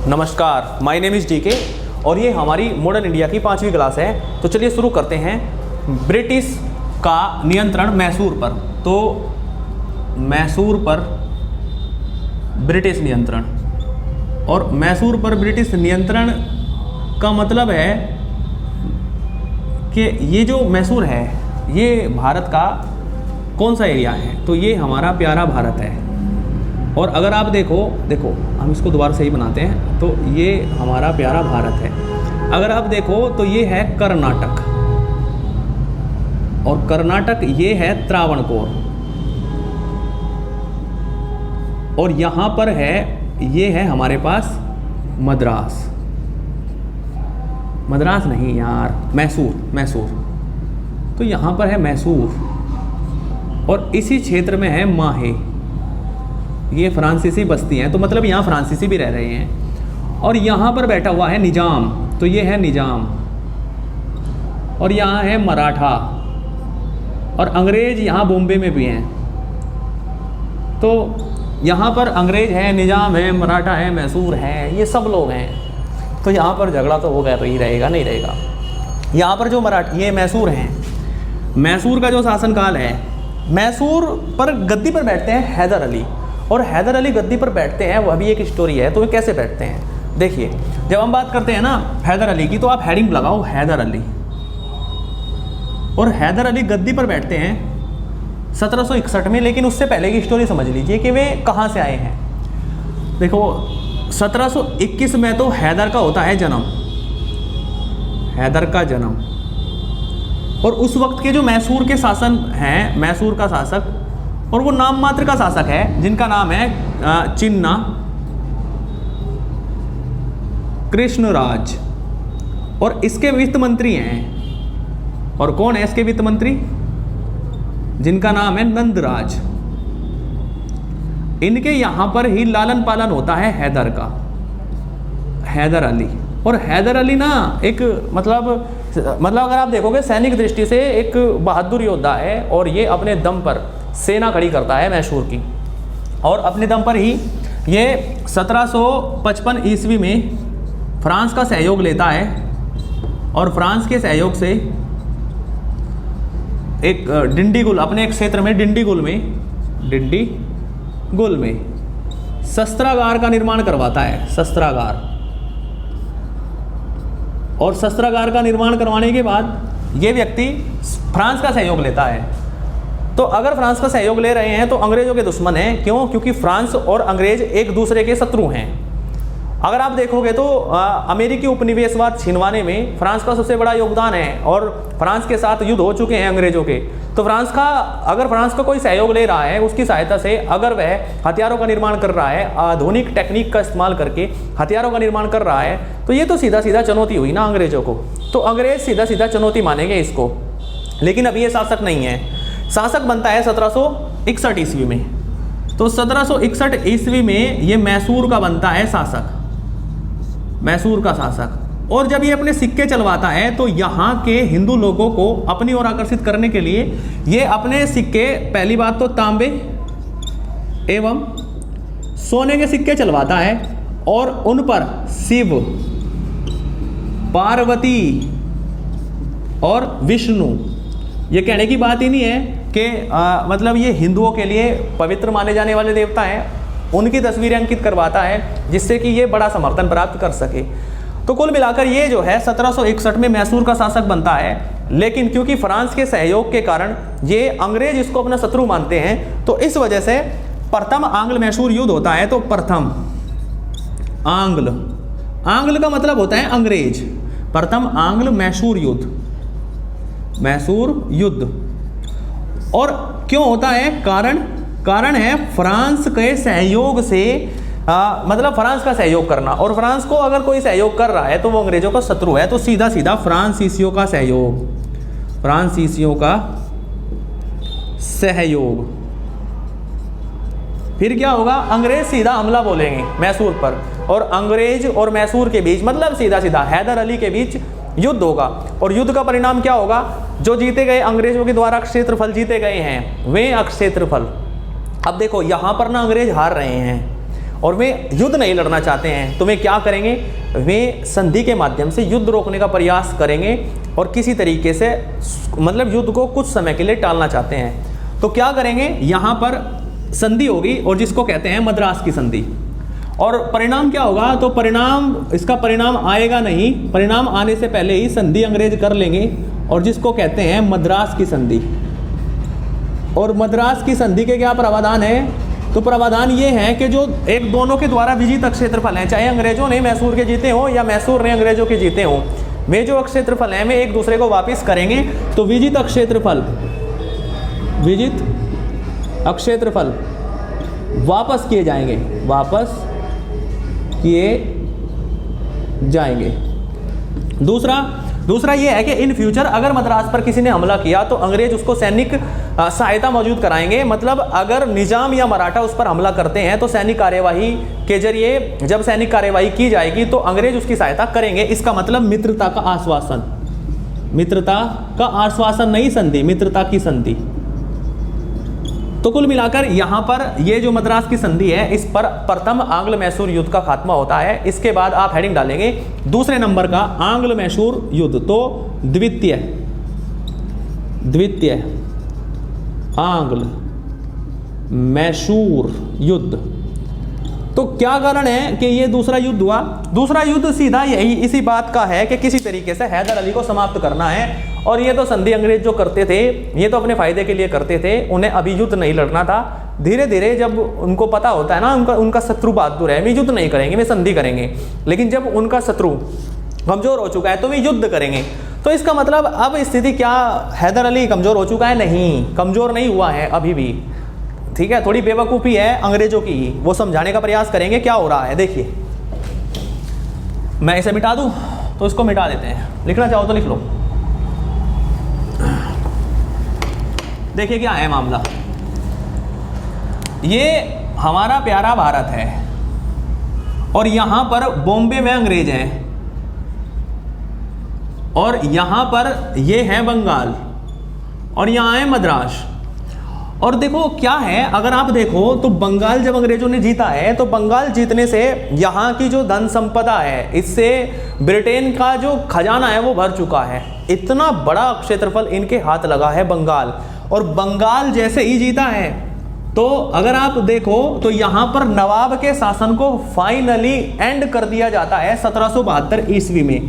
नमस्कार, my name is DK और ये हमारी मॉडर्न इंडिया की 5वीं क्लास है। तो चलिए शुरू करते हैं। ब्रिटिश का नियंत्रण मैसूर पर। तो मैसूर पर ब्रिटिश नियंत्रण, और मैसूर पर ब्रिटिश नियंत्रण का मतलब है कि ये जो मैसूर है ये भारत का कौन सा एरिया है, तो ये हमारा प्यारा भारत है। और अगर आप देखो हम इसको दोबारा सही बनाते हैं, तो ये हमारा प्यारा भारत है। अगर आप देखो तो ये है कर्नाटक, और कर्नाटक ये है त्रावणकोर, और यहाँ पर है ये है हमारे पास मद्रास नहीं यार, मैसूर। तो यहाँ पर है मैसूर, और इसी क्षेत्र में है माहे। ये फ्रांसीसी बस्ती हैं, तो मतलब यहाँ फ्रांसीसी भी रह रहे हैं। और यहाँ पर बैठा हुआ है निजाम, तो ये है निजाम। और यहाँ है मराठा, और अंग्रेज यहाँ बॉम्बे में भी हैं। तो यहाँ पर अंग्रेज है, निजाम है, मराठा है, मैसूर है, ये सब लोग हैं। तो यहाँ पर झगड़ा तो होगा, तो ही रहेगा नहीं रहेगा। यहाँ पर जो ये मैसूर हैं, मैसूर का जो शासनकाल है, मैसूर पर गद्दी पर बैठते हैं हैदर अली। और हैदर अली गद्दी पर बैठते हैं, वह भी एक स्टोरी है। तो वे कैसे बैठते हैं, देखिए। जब हम बात करते हैं ना हैदर अली की, तो आप हेडिंग लगाओ हैदर अली। और हैदर अली गद्दी पर बैठते हैं 1761 में। लेकिन उससे पहले की स्टोरी समझ लीजिए कि वे कहाँ से आए हैं। देखो 1721 में तो हैदर का होता है जन्म, हैदर का जन्म। और उस वक्त के जो मैसूर के शासन हैं, मैसूर का शासक, और वो नाम मात्र का शासक है, जिनका नाम है चिन्ना कृष्णराज। और इसके वित्त मंत्री हैं, और कौन है इसके वित्त मंत्री, जिनका नाम है नंदराज। इनके यहां पर ही लालन पालन होता है हैदर का, हैदर अली। और हैदर अली ना एक मतलब अगर आप देखोगे सैनिक दृष्टि से एक बहादुर योद्धा है, और ये अपने दम पर सेना खड़ी करता है मैसूर की। और अपने दम पर ही ये 1755 ईस्वी में फ्रांस का सहयोग लेता है, और फ्रांस के सहयोग से एक डिंडीगुल, अपने एक क्षेत्र में डिंडीगुल में शस्त्रागार का निर्माण करवाता है, शस्त्रागार। और शस्त्रागार का निर्माण करवाने के बाद ये व्यक्ति फ्रांस का सहयोग लेता है। तो अगर फ्रांस का सहयोग ले रहे हैं तो अंग्रेजों के दुश्मन हैं। क्यों? क्योंकि फ्रांस और अंग्रेज एक दूसरे के शत्रु हैं। अगर आप देखोगे तो अमेरिकी उपनिवेशवाद छिनवाने में फ्रांस का सबसे बड़ा योगदान है, और फ्रांस के साथ युद्ध हो चुके हैं अंग्रेजों के। तो अगर फ्रांस का कोई सहयोग ले रहा है, उसकी सहायता से अगर वह हथियारों का निर्माण कर रहा है, आधुनिक टेक्निक का इस्तेमाल करके हथियारों का निर्माण कर रहा है, तो ये तो सीधा सीधा चुनौती हुई ना अंग्रेजों को। तो अंग्रेज सीधा सीधा चुनौती मानेंगे इसको। लेकिन अब ये शासक नहीं है, शासक बनता है 1761 ईस्वी में। तो 1761 ईस्वी में ये मैसूर का बनता है शासक, मैसूर का शासक। और जब ये अपने सिक्के चलवाता है, तो यहाँ के हिंदू लोगों को अपनी ओर आकर्षित करने के लिए ये अपने सिक्के, पहली बात तो तांबे एवं सोने के सिक्के चलवाता है, और उन पर शिव, पार्वती और विष्णु, ये कहने की बात ही नहीं है कि मतलब ये हिंदुओं के लिए पवित्र माने जाने वाले देवता हैं, उनकी तस्वीरें अंकित करवाता है, जिससे कि ये बड़ा समर्थन प्राप्त कर सके। तो कुल मिलाकर ये जो है 1761 में मैसूर का शासक बनता है। लेकिन क्योंकि फ्रांस के सहयोग के कारण ये अंग्रेज इसको अपना शत्रु मानते हैं, तो इस वजह से प्रथम आंग्ल मैसूर युद्ध होता है। तो प्रथम आंग्ल का मतलब होता है अंग्रेज, प्रथम आंग्ल मैसूर युद्ध। और क्यों होता है, कारण है फ्रांस के सहयोग से, मतलब फ्रांस का सहयोग करना। और फ्रांस को अगर कोई सहयोग कर रहा है तो वो अंग्रेजों का शत्रु है। तो सीधा सीधा फ्रांसीसियों का सहयोग। फिर क्या होगा, अंग्रेज सीधा हमला बोलेंगे मैसूर पर, और अंग्रेज और मैसूर के बीच, मतलब सीधा सीधा हैदर अली के बीच युद्ध होगा। और युद्ध का परिणाम क्या होगा, जो जीते गए अंग्रेजों के द्वारा क्षेत्रफल जीते गए हैं, वे क्षेत्रफल। अब देखो यहाँ पर ना अंग्रेज हार रहे हैं, और वे युद्ध नहीं लड़ना चाहते हैं, तो वे क्या करेंगे, वे संधि के माध्यम से युद्ध रोकने का प्रयास करेंगे और किसी तरीके से मतलब युद्ध को कुछ समय के लिए टालना चाहते हैं। तो क्या करेंगे, यहाँ पर संधि होगी और जिसको कहते हैं मद्रास की संधि। और परिणाम क्या होगा, तो परिणाम, इसका परिणाम आएगा नहीं, परिणाम आने से पहले ही संधि अंग्रेज कर लेंगे और जिसको कहते हैं मद्रास की संधि। और मद्रास की संधि के क्या प्रावधान है, तो प्रावधान ये है कि जो एक दोनों के द्वारा विजित क्षेत्रफल हैं, चाहे अंग्रेजों ने मैसूर के जीते हों या मैसूर ने अंग्रेजों के जीते हों, वे जो क्षेत्रफल हैं वे एक दूसरे को वापस करेंगे। तो विजित क्षेत्रफल वापस किए जाएंगे, वापस किए जाएंगे। दूसरा ये है कि इन फ्यूचर अगर मद्रास पर किसी ने हमला किया तो अंग्रेज उसको सैनिक सहायता मौजूद कराएंगे। मतलब अगर निजाम या मराठा उस पर हमला करते हैं तो सैनिक कार्यवाही के जरिए जब सैनिक कार्यवाही की जाएगी तो अंग्रेज उसकी सहायता करेंगे। इसका मतलब मित्रता का आश्वासन, मित्रता का आश्वासन नहीं संधि, मित्रता की संधि। तो कुल मिलाकर यहाँ पर ये जो मद्रास की संधि है, इस पर प्रथम आंग्ल मैसूर युद्ध का खात्मा होता है। इसके बाद आप हेडिंग डालेंगे दूसरे नंबर का आंग्ल मैसूर युद्ध, तो द्वितीय आंग्ल मैसूर युद्ध। तो क्या कारण है कि ये दूसरा युद्ध हुआ, दूसरा युद्ध सीधा यही इसी बात का है कि किसी तरीके से हैदर अली को समाप्त करना है। और ये तो संधि अंग्रेज जो करते थे ये तो अपने फायदे के लिए करते थे, उन्हें अभी युद्ध नहीं लड़ना था। धीरे धीरे जब उनको पता होता है ना उनका शत्रु बहादुर है, वे युद्ध नहीं करेंगे, वे संधि करेंगे। लेकिन जब उनका शत्रु कमजोर हो चुका है तो वे युद्ध करेंगे। तो इसका मतलब अब स्थिति क्या, हैदर अली कमजोर हो चुका है? नहीं, कमजोर नहीं हुआ है अभी भी, ठीक है। थोड़ी बेवकूफ़ी है अंग्रेजों की, वो समझाने का प्रयास करेंगे क्या हो रहा है। देखिए मैं इसे मिटा दूं तो इसको मिटा देते हैं, लिखना चाहो तो लिख लो। देखिए क्या है मामला, ये हमारा प्यारा भारत है और यहां पर बॉम्बे में अंग्रेज हैं और यहां पर ये है बंगाल और यहां है मद्रास। और देखो क्या है, अगर आप देखो तो बंगाल जब अंग्रेजों ने जीता है तो बंगाल जीतने से यहाँ की जो धन संपदा है इससे ब्रिटेन का जो खजाना है वो भर चुका है। इतना बड़ा क्षेत्रफल इनके हाथ लगा है बंगाल, और बंगाल जैसे ही जीता है तो अगर आप देखो तो यहाँ पर नवाब के शासन को फाइनली एंड कर दिया जाता है 1772 ईस्वी में।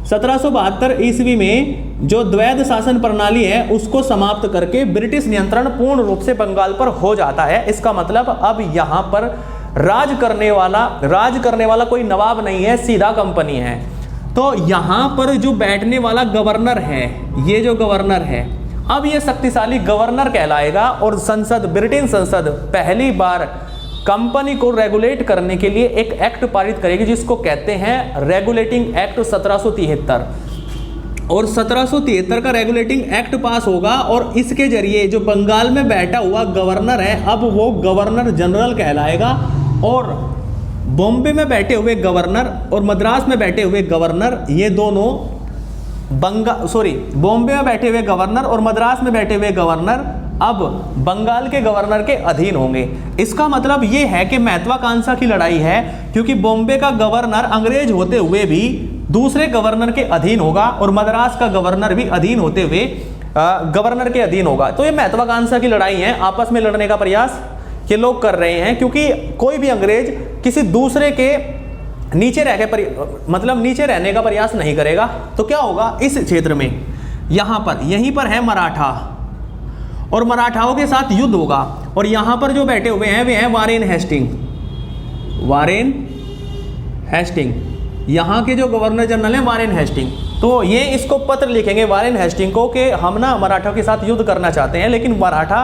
1772 ईस्वी में जो द्वैध शासन प्रणाली है उसको समाप्त करके ब्रिटिश नियंत्रण पूर्ण रूप से बंगाल पर हो जाता है। इसका मतलब अब यहाँ पर राज करने वाला कोई नवाब नहीं है, सीधा कंपनी है। तो यहाँ पर जो बैठने वाला गवर्नर है, ये जो गवर्नर है, अब ये शक्तिशाली गवर्नर कहलाएगा। और संसद, ब्रिटेन संसद पहली बार कंपनी को रेगुलेट करने के लिए एक एक्ट पारित करेगी जिसको कहते हैं रेगुलेटिंग एक्ट 1773। और 1773 का रेगुलेटिंग एक्ट पास होगा और इसके जरिए जो बंगाल में बैठा हुआ गवर्नर है अब वो गवर्नर जनरल कहलाएगा। और बॉम्बे में बैठे हुए गवर्नर और मद्रास में बैठे हुए गवर्नर, ये दोनों बॉम्बे में बैठे हुए गवर्नर और मद्रास में बैठे हुए गवर्नर अब बंगाल के गवर्नर के अधीन होंगे। इसका मतलब ये है कि महत्वाकांक्षा की लड़ाई है, क्योंकि बॉम्बे का गवर्नर अंग्रेज होते हुए भी दूसरे गवर्नर के अधीन होगा और मद्रास का गवर्नर भी अधीन होते हुए गवर्नर के अधीन होगा। तो ये महत्वाकांक्षा की लड़ाई है, आपस में लड़ने का प्रयास ये लोग कर रहे हैं, क्योंकि कोई भी अंग्रेज किसी दूसरे के नीचे रहने का प्रयास नहीं करेगा। तो क्या होगा इस क्षेत्र में, यहीं पर है मराठा और मराठाओं के साथ युद्ध होगा। और यहाँ पर जो बैठे हुए हैं वे हैं वारेन हेस्टिंग, यहाँ के जो गवर्नर जनरल हैं वारेन हेस्टिंग। तो ये इसको पत्र लिखेंगे वारेन हेस्टिंग को कि हम ना मराठा के साथ युद्ध करना चाहते हैं, लेकिन मराठा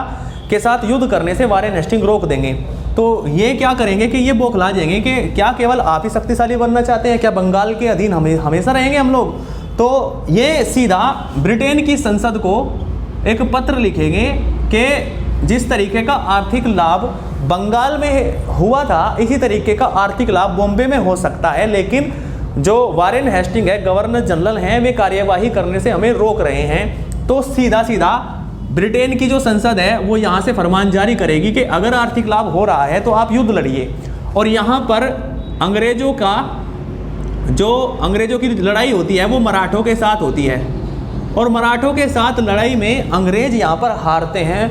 के साथ युद्ध करने से वारेन हेस्टिंग रोक देंगे। तो ये क्या करेंगे कि ये बौखला जाएंगे कि क्या केवल आप ही शक्तिशाली बनना चाहते हैं, क्या बंगाल के अधीन हमेशा रहेंगे हम लोग। तो ये सीधा ब्रिटेन की संसद को एक पत्र लिखेंगे कि जिस तरीके का आर्थिक लाभ बंगाल में हुआ था इसी तरीके का आर्थिक लाभ बॉम्बे में हो सकता है, लेकिन जो वारेन हेस्टिंग है गवर्नर जनरल हैं वे कार्यवाही करने से हमें रोक रहे हैं। तो सीधा ब्रिटेन की जो संसद है वो यहाँ से फरमान जारी करेगी कि अगर आर्थिक लाभ हो रहा है तो आप युद्ध लड़िए। और यहाँ पर अंग्रेज़ों की लड़ाई होती है वो मराठों के साथ होती है, और मराठों के साथ लड़ाई में अंग्रेज यहाँ पर हारते हैं,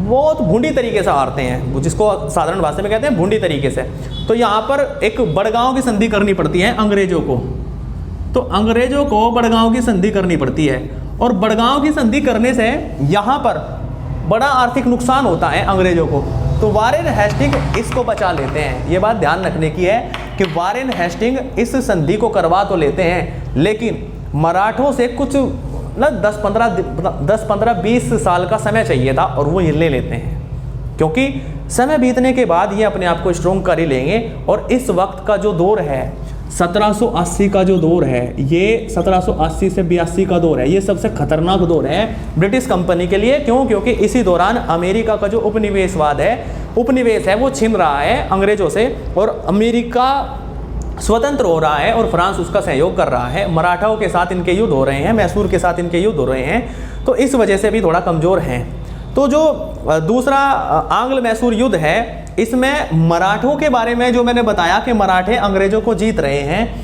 बहुत भूंडी तरीके से हारते हैं, जिसको साधारण भाषा में कहते हैं भूंडी तरीके से। तो यहाँ पर एक बड़गांव की संधि करनी पड़ती है अंग्रेजों को, तो अंग्रेजों को बड़गांव की संधि करनी पड़ती है, और बड़गांव की संधि करने से यहाँ पर बड़ा आर्थिक नुकसान होता है अंग्रेजों को। तो वारेन हेस्टिंग इसको बचा लेते हैं। ये बात ध्यान रखने की है कि वारेन हेस्टिंग इस संधि को करवा तो लेते हैं, लेकिन मराठों से कुछ ना 10-15-20 साल का समय चाहिए था, और वो ये ले लेते हैं, क्योंकि समय बीतने के बाद ये अपने आप को स्ट्रॉन्ग कर ही लेंगे। और इस वक्त का जो दौर है 1780 का जो दौर है, ये 1780 से 82 का दौर है, ये सबसे खतरनाक दौर है ब्रिटिश कंपनी के लिए। क्यों? क्योंकि इसी दौरान अमेरिका का जो उपनिवेश है वो छिन रहा है अंग्रेजों से, और अमेरिका स्वतंत्र हो रहा है और फ्रांस उसका सहयोग कर रहा है। मराठाओं के साथ इनके युद्ध हो रहे हैं, मैसूर के साथ इनके युद्ध हो रहे हैं, तो इस वजह से भी थोड़ा कमज़ोर हैं। तो जो दूसरा आंग्ल मैसूर युद्ध है, इसमें मराठों के बारे में जो मैंने बताया कि मराठे अंग्रेजों को जीत रहे हैं,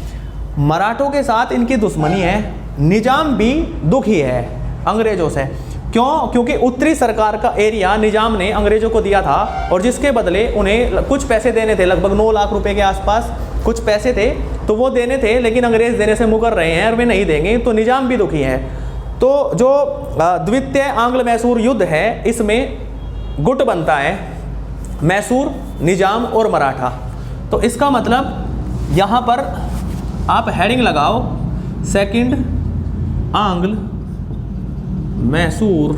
मराठों के साथ इनकी दुश्मनी है, निजाम भी दुखी है अंग्रेजों से। क्यों? क्योंकि उत्तरी सरकार का एरिया निजाम ने अंग्रेजों को दिया था, और जिसके बदले उन्हें कुछ पैसे देने थे, लगभग 9 लाख रुपए के आसपास कुछ पैसे थे, तो वो देने थे, लेकिन अंग्रेज देने से मुकर रहे हैं और वे नहीं देंगे, तो निजाम भी दुखी है। तो जो द्वितीय आंग्ल मैसूर युद्ध है, इसमें गुट बनता है मैसूर, निजाम और मराठा। तो इसका मतलब यहाँ पर आप हेडिंग लगाओ, सेकंड आंग्ल मैसूर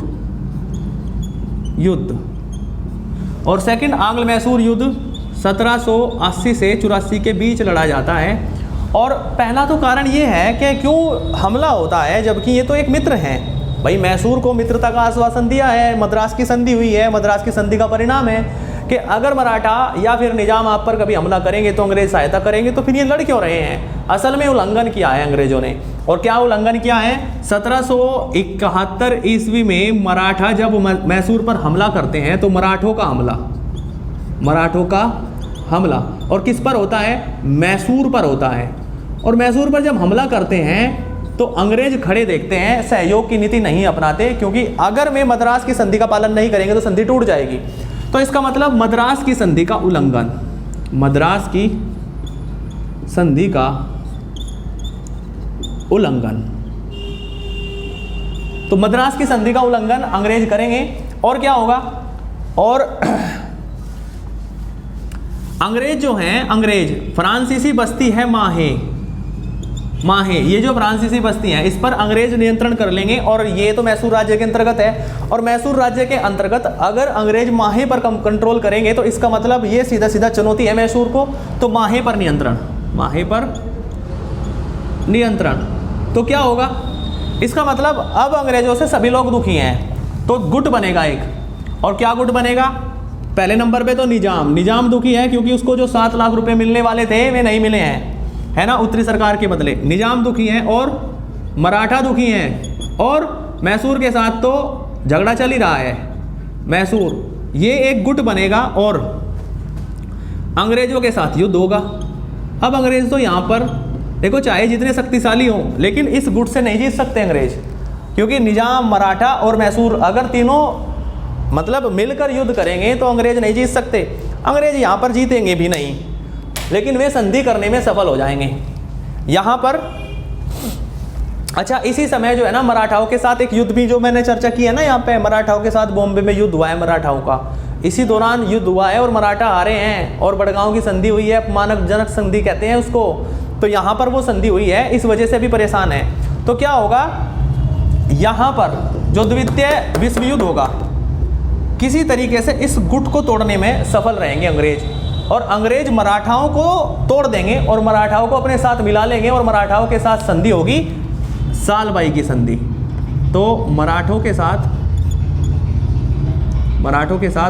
युद्ध। और सेकंड आंग्ल मैसूर युद्ध 1780 से 84 के बीच लड़ा जाता है। और पहला तो कारण ये है कि क्यों हमला होता है, जबकि ये तो एक मित्र हैं। भाई मैसूर को मित्रता का आश्वासन दिया है, मद्रास की संधि हुई है, मद्रास की संधि का परिणाम है कि अगर मराठा या फिर निजाम आप पर कभी हमला करेंगे तो अंग्रेज सहायता करेंगे, तो फिर ये लड़ क्यों रहे हैं? असल में उल्लंघन किया है अंग्रेजों ने। और क्या उल्लंघन किया है? 1771 ईस्वी में मराठा जब मैसूर पर हमला करते हैं, तो मराठों का हमला और किस पर होता है? मैसूर पर होता है। और मैसूर पर जब हमला करते हैं तो अंग्रेज खड़े देखते हैं, सहयोग की नीति नहीं अपनाते, क्योंकि अगर वे मद्रास की संधि का पालन नहीं करेंगे तो संधि टूट जाएगी। तो इसका मतलब मद्रास की संधि का उल्लंघन, मद्रास की संधि का उल्लंघन। तो मद्रास की संधि का उल्लंघन अंग्रेज करेंगे, और क्या होगा? और अंग्रेज जो हैं, अंग्रेज फ्रांसीसी बस्ती है माहे, ये जो फ्रांसीसी बस्ती हैं, इस पर अंग्रेज नियंत्रण कर लेंगे। और ये तो मैसूर राज्य के अंतर्गत है, और मैसूर राज्य के अंतर्गत अगर अंग्रेज माहे पर कंट्रोल करेंगे, तो इसका मतलब ये सीधा सीधा चुनौती है मैसूर को। तो माहे पर नियंत्रण, तो क्या होगा? इसका मतलब अब अंग्रेजों से सभी लोग दुखी हैं, तो गुट बनेगा एक। और क्या गुट बनेगा? पहले नंबर पे तो निजाम दुखी है, क्योंकि उसको जो 7 लाख रुपए मिलने वाले थे वे नहीं मिले हैं, है ना, उत्तरी सरकार के बदले। निजाम दुखी है और मराठा दुखी हैं, और मैसूर के साथ तो झगड़ा चल ही रहा है मैसूर। ये एक गुट बनेगा और अंग्रेजों के साथ युद्ध होगा। अब अंग्रेज तो यहाँ पर देखो, चाहे जितने शक्तिशाली हों, लेकिन इस गुट से नहीं जीत सकते अंग्रेज, क्योंकि निजाम, मराठा और मैसूर अगर तीनों मतलब मिलकर युद्ध करेंगे तो अंग्रेज नहीं जीत सकते। अंग्रेज यहाँ पर जीतेंगे भी नहीं, लेकिन वे संधि करने में सफल हो जाएंगे यहाँ पर। अच्छा, इसी समय जो है ना, मराठाओं के साथ एक युद्ध भी जो मैंने चर्चा की है ना, यहाँ पे मराठाओं के साथ बॉम्बे में युद्ध हुआ है मराठाओं का। इसी दौरान युद्ध हुआ है और मराठा हारे हैं, और बड़गांव की संधि हुई है, अपमानजनक संधि कहते हैं उसको। तो यहाँ पर वो संधि हुई है, इस वजह से भी परेशान है। तो क्या होगा? यहाँ पर जो द्वितीय विश्व युद्ध होगा, किसी तरीके से इस गुट को तोड़ने में सफल रहेंगे अंग्रेज, और अंग्रेज मराठाओं को तोड़ देंगे और मराठाओं को अपने साथ मिला लेंगे, और मराठाओं के साथ संधि होगी सालबाई की संधि। तो मराठों के साथ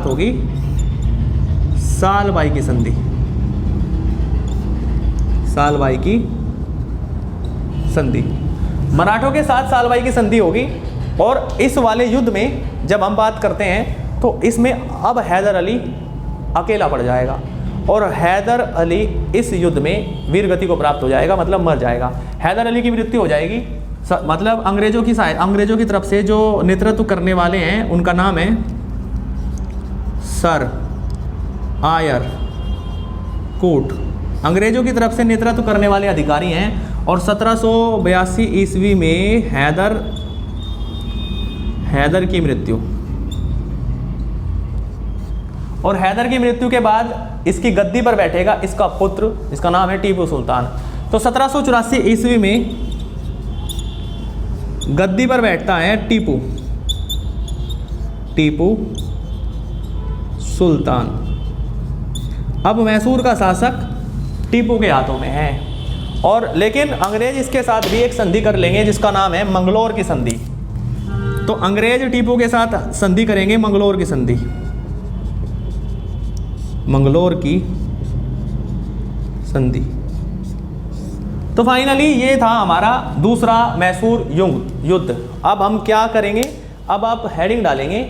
होगी सालबाई की संधि, सालबाई की संधि, मराठों के साथ सालबाई की संधि होगी। और इस वाले युद्ध में जब हम बात करते हैं, तो इसमें अब हैदर अली अकेला पड़ जाएगा। और हैदर अली इस युद्ध में वीरगति को प्राप्त हो जाएगा, मतलब मर जाएगा। हैदर अली की मृत्यु हो जाएगी, मतलब अंग्रेजों की तरफ से जो नेतृत्व करने वाले हैं उनका नाम है सर आयर कूट, अंग्रेजों की तरफ से नेतृत्व करने वाले अधिकारी हैं। और 1782 ईस्वी में हैदर की मृत्यु, और हैदर की मृत्यु के बाद इसकी गद्दी पर बैठेगा इसका पुत्र, जिसका नाम है टीपू सुल्तान। तो 1784 ईस्वी में गद्दी पर बैठता है टीपू सुल्तान। अब मैसूर का शासक टीपू के हाथों में है, और लेकिन अंग्रेज इसके साथ भी एक संधि कर लेंगे जिसका नाम है मंगलोर की संधि। तो अंग्रेज टीपू के साथ संधि करेंगे, मंगलोर की संधि, मंगलोर की संधि। तो फाइनली ये था हमारा दूसरा मैसूर युद्ध। अब हम क्या करेंगे, अब आप हेडिंग डालेंगे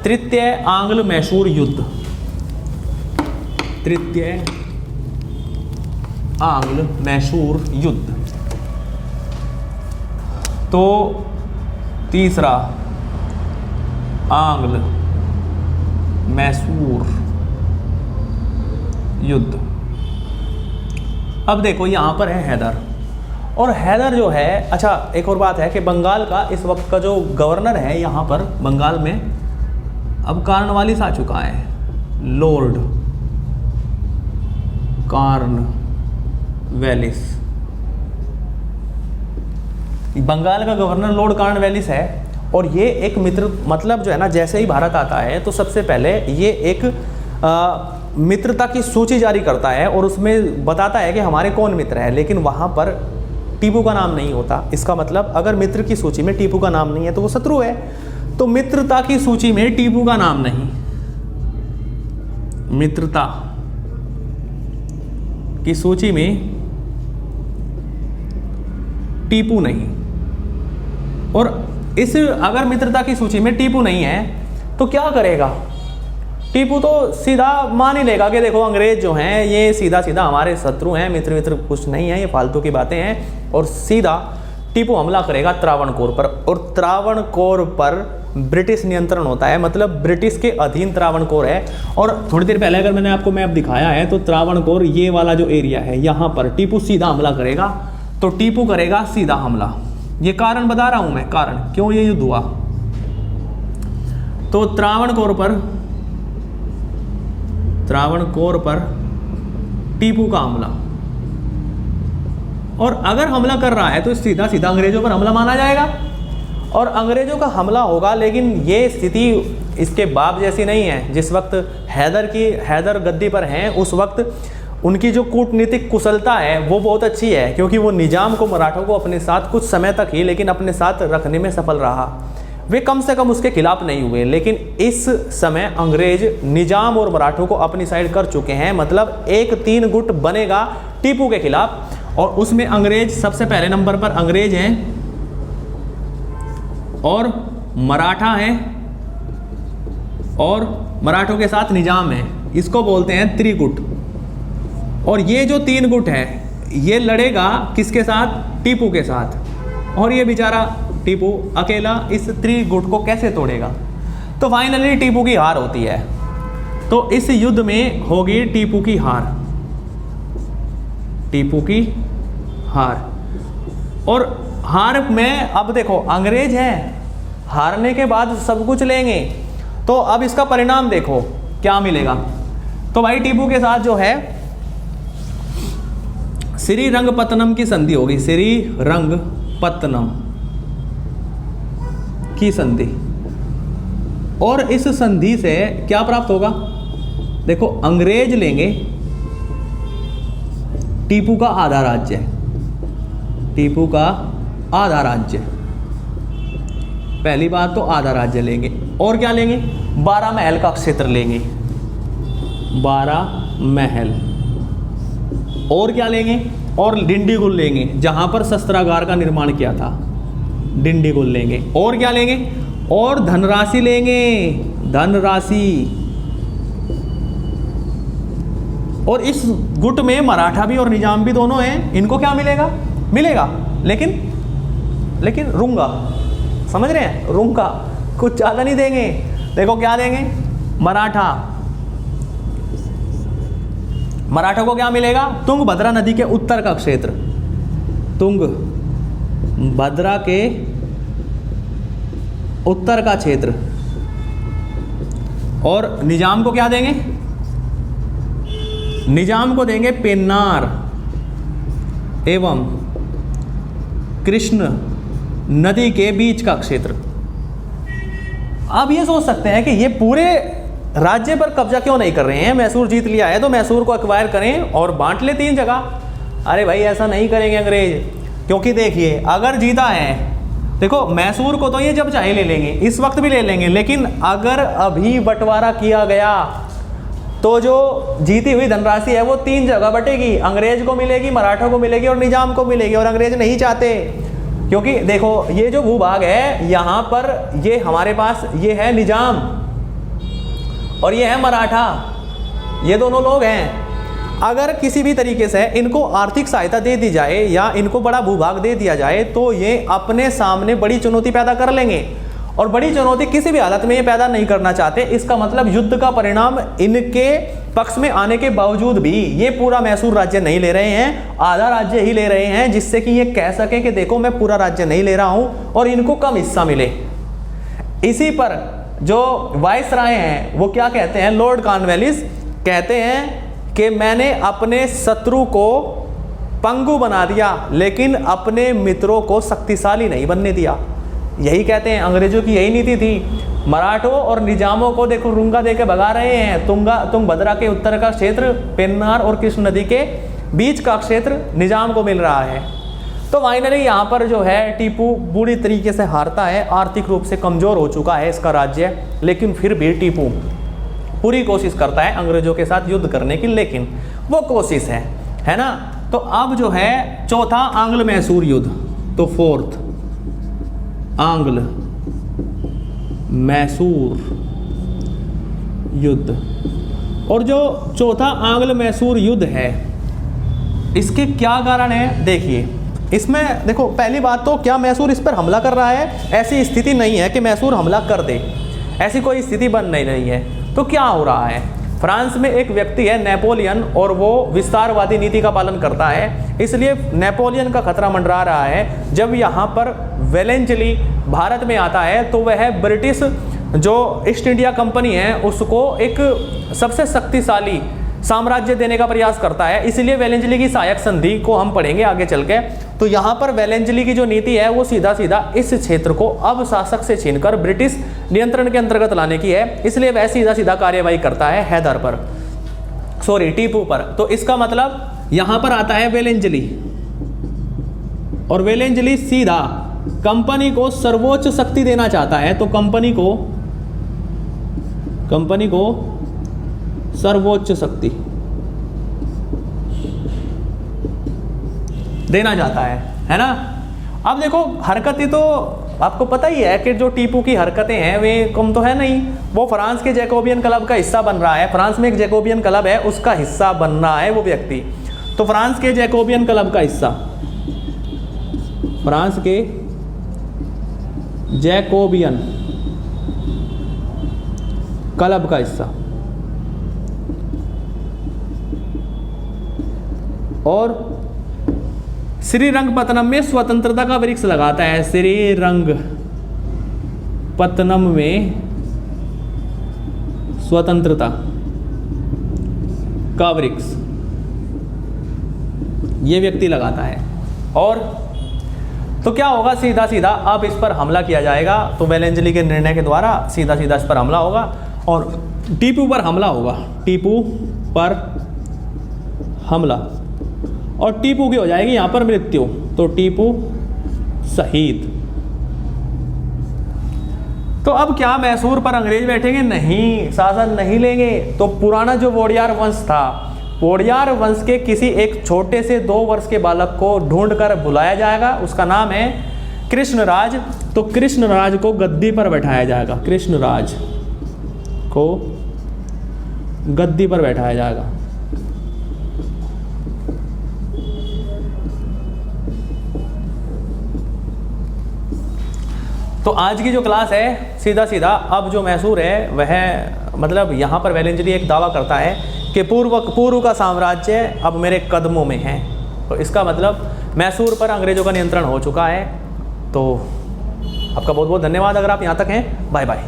तृतीय आंग्ल मैसूर युद्ध, तृतीय आंग्ल मैसूर युद्ध। तो तीसरा आंग्ल मैसूर युद्ध। अब देखो यहाँ पर है हैदर, और हैदर जो है, अच्छा एक और बात है कि बंगाल का इस वक्त का जो गवर्नर है यहाँ पर बंगाल में, अब कॉर्नवालिस आ चुका है, लॉर्ड कॉर्नवालिस। बंगाल का गवर्नर लॉर्ड कॉर्नवालिस है, और ये एक मित्र, मतलब जो है ना, जैसे ही भारत आता है तो सबसे पहले ये एक मित्रता की सूची जारी करता है और उसमें बताता है कि हमारे कौन मित्र है, लेकिन वहाँ पर टीपू का नाम नहीं होता। इसका मतलब अगर मित्र की सूची में टीपू का नाम नहीं है तो वो शत्रु है। तो मित्रता की सूची में टीपू का नाम नहीं, मित्रता की सूची में टीपू नहीं, और इस अगर मित्रता की सूची में टीपू नहीं है तो क्या करेगा टीपू? तो सीधा मान ही लेगा कि देखो अंग्रेज जो हैं ये सीधा सीधा हमारे शत्रु हैं, मित्र कुछ नहीं है, ये फालतू की बातें हैं, और सीधा टीपू हमला करेगा त्रावणकोर पर। और त्रावणकोर पर ब्रिटिश नियंत्रण होता है, मतलब ब्रिटिश के अधीन त्रावणकोर है। और थोड़ी देर पहले अगर मैंने आपको मैप दिखाया है तो त्रावणकोर ये वाला जो एरिया है, यहाँ पर टीपू सीधा हमला करेगा। तो टीपू करेगा सीधा हमला। ये कारण बता रहा हूं मैं, कारण क्यों ये युद्ध हुआ। तो त्रावणकोर पर टीपू का हमला, और अगर हमला कर रहा है तो सीधा सीधा अंग्रेजों पर हमला माना जाएगा और अंग्रेजों का हमला होगा। लेकिन ये स्थिति इसके बाप जैसी नहीं है। जिस वक्त हैदर गद्दी पर हैं उस वक्त उनकी जो कूटनीतिक कुशलता है वो बहुत अच्छी है, क्योंकि वो निजाम को, मराठों को अपने साथ कुछ समय तक ही लेकिन अपने साथ रखने में सफल रहा। वे कम से कम उसके खिलाफ नहीं हुए। लेकिन इस समय अंग्रेज निजाम और मराठों को अपनी साइड कर चुके हैं, मतलब एक 3 गुट बनेगा टीपू के खिलाफ। और उसमें अंग्रेज सबसे पहले नंबर पर अंग्रेज हैं और मराठा हैं, और मराठों के साथ निजाम है। इसको बोलते हैं त्रिगुट। और ये जो 3 गुट है ये लड़ेगा किसके साथ? टीपू के साथ। और ये बेचारा टीपू अकेला इस त्रिगुट को कैसे तोड़ेगा? तो फाइनली टीपू की हार होती है। तो इस युद्ध में होगी टीपू की हार, टीपू की हार। और हार में अब देखो अंग्रेज हैं, हारने के बाद सब कुछ लेंगे। तो अब इसका परिणाम देखो क्या मिलेगा। तो भाई टीपू के साथ जो है श्रीरंगपत्तनम की संधि होगी, श्रीरंगपत्तनम की संधि। और इस संधि से क्या प्राप्त होगा? देखो अंग्रेज लेंगे टीपू का आधा राज्य, टीपू का आधा राज्य। पहली बात तो आधा राज्य लेंगे, और क्या लेंगे? 12 महल का क्षेत्र लेंगे, 12 महल। और क्या लेंगे? और डिंडीगुल लेंगे, जहां पर शस्त्रागार का निर्माण किया था, डिंडीगुल लेंगे। और क्या लेंगे? और धनराशि लेंगे, धनराशि। और इस गुट में मराठा भी और निजाम भी दोनों हैं, इनको क्या मिलेगा? मिलेगा, लेकिन रूंगा, समझ रहे हैं? रूंगा, कुछ ज़्यादा नहीं देंगे। देखो क्या देंगे? मराठा को क्या मिलेगा? तुंगभद्रा नदी के उत्तर का क्षेत्र, तुंगभद्रा के उत्तर का क्षेत्र। और निजाम को क्या देंगे? निजाम को देंगे पेन्नार एवं कृष्ण नदी के बीच का क्षेत्र। आप ये सोच सकते हैं कि ये पूरे राज्य पर कब्जा क्यों नहीं कर रहे हैं? मैसूर जीत लिया है तो मैसूर को एक्वायर करें और बांट ले 3 जगह। अरे भाई ऐसा नहीं करेंगे अंग्रेज, क्योंकि देखिए अगर जीता है, देखो मैसूर को तो ये जब चाहे ले लेंगे, इस वक्त भी ले लेंगे, लेकिन अगर अभी बंटवारा किया गया तो जो जीती हुई धनराशि है वो 3 जगह बटेगी, अंग्रेज को मिलेगी, मराठा को मिलेगी और निजाम को मिलेगी। और अंग्रेज नहीं चाहते, क्योंकि देखो ये जो भूभाग है यहाँ पर, ये हमारे पास ये है निजाम और ये है मराठा, ये दोनों लोग हैं। अगर किसी भी तरीके से इनको आर्थिक सहायता दे दी जाए या इनको बड़ा भूभाग दे दिया जाए तो ये अपने सामने बड़ी चुनौती पैदा कर लेंगे, और बड़ी चुनौती किसी भी हालत में ये पैदा नहीं करना चाहते। इसका मतलब युद्ध का परिणाम इनके पक्ष में आने के बावजूद भी ये पूरा मैसूर राज्य नहीं ले रहे हैं, आधा राज्य ही ले रहे हैं, जिससे कि ये कह सके कि देखो मैं पूरा राज्य नहीं ले रहा हूं और इनको कम हिस्सा मिले। इसी पर जो वायसराय हैं वो क्या कहते हैं? लॉर्ड कॉर्नवालिस कहते हैं कि मैंने अपने शत्रु को पंगु बना दिया लेकिन अपने मित्रों को शक्तिशाली नहीं बनने दिया। यही कहते हैं, अंग्रेजों की यही नीति थी। मराठों और निजामों को देखो रुंगा देके भगा रहे हैं। तुंगभद्रा के उत्तर का क्षेत्र, पेन्नार और कृष्ण नदी के बीच का क्षेत्र निजाम को मिल रहा है। तो फाइनली यहाँ पर जो है टीपू बुरी तरीके से हारता है, आर्थिक रूप से कमज़ोर हो चुका है इसका राज्य, लेकिन फिर भी टीपू पूरी कोशिश करता है अंग्रेजों के साथ युद्ध करने की, लेकिन वो कोशिश है ना। तो अब जो है चौथा आंग्ल मैसूर युद्ध, तो 4th आंग्ल मैसूर युद्ध। और जो चौथा आंग्ल मैसूर युद्ध है इसके क्या कारण है? देखिए इसमें देखो, पहली बात तो क्या मैसूर इस पर हमला कर रहा है? ऐसी स्थिति नहीं है कि मैसूर हमला कर दे, ऐसी कोई स्थिति बन नहीं रही है। तो क्या हो रहा है? फ्रांस में एक व्यक्ति है नेपोलियन और वो विस्तारवादी नीति का पालन करता है, इसलिए नेपोलियन का खतरा मंडरा रहा है। जब यहाँ पर वेलेंजली भारत में आता है तो वह ब्रिटिश जो ईस्ट इंडिया कंपनी है उसको एक सबसे शक्तिशाली साम्राज्य देने का प्रयास करता है, इसलिए वेलेंजली की सहायक संधि को हम पढ़ेंगे आगे चल के। तो यहाँ पर वेलेंजली की जो नीति है वो सीधा सीधा इस क्षेत्र को अब शासक से छीनकर ब्रिटिश नियंत्रण के अंतर्गत लाने की है, इसलिए वह सीधा सीधा कार्यवाही करता है हैदर पर, सॉरी टीपू पर। तो इसका मतलब यहाँ पर आता है वेलेंजली, और वेलेंजली सीधा कंपनी को सर्वोच्च शक्ति देना चाहता है। तो कंपनी को सर्वोच्च शक्ति देना चाहता है ना। अब देखो हरकतें तो आपको पता ही है कि जो टीपू की हरकतें हैं वे कम तो है नहीं। वो फ्रांस के जैकोबियन क्लब का हिस्सा बन रहा है, फ्रांस में एक जैकोबियन क्लब है उसका हिस्सा बन रहा है वो व्यक्ति। तो फ्रांस के जैकोबियन क्लब का हिस्सा, फ्रांस के जैकोबियन क्लब का हिस्सा, और श्रीरंगपत्तनम में स्वतंत्रता का वृक्ष लगाता है। श्रीरंगपत्तनम में स्वतंत्रता का वृक्ष ये व्यक्ति लगाता है। और तो क्या होगा, सीधा सीधा अब इस पर हमला किया जाएगा। तो वेलेंजली के निर्णय के द्वारा सीधा सीधा इस पर हमला होगा और टीपू पर हमला होगा, टीपू पर हमला, और टीपू की हो जाएगी यहाँ पर मृत्यु। तो टीपू शहीद। तो अब क्या मैसूर पर अंग्रेज बैठेंगे? नहीं, शासन नहीं लेंगे। तो पुराना जो वोडियार वंश था, वोडियार वंश के किसी एक छोटे से 2 वर्ष के बालक को ढूंढकर बुलाया जाएगा, उसका नाम है कृष्णराज। तो कृष्णराज को गद्दी पर बैठाया जाएगा, कृष्णराज को गद्दी पर बैठाया जाएगा। तो आज की जो क्लास है सीधा सीधा अब जो मैसूर है वह मतलब यहाँ पर वेलेंजरी एक दावा करता है कि पूर्व का साम्राज्य अब मेरे कदमों में है। तो इसका मतलब मैसूर पर अंग्रेज़ों का नियंत्रण हो चुका है। तो आपका बहुत बहुत धन्यवाद अगर आप यहाँ तक हैं। Bye bye.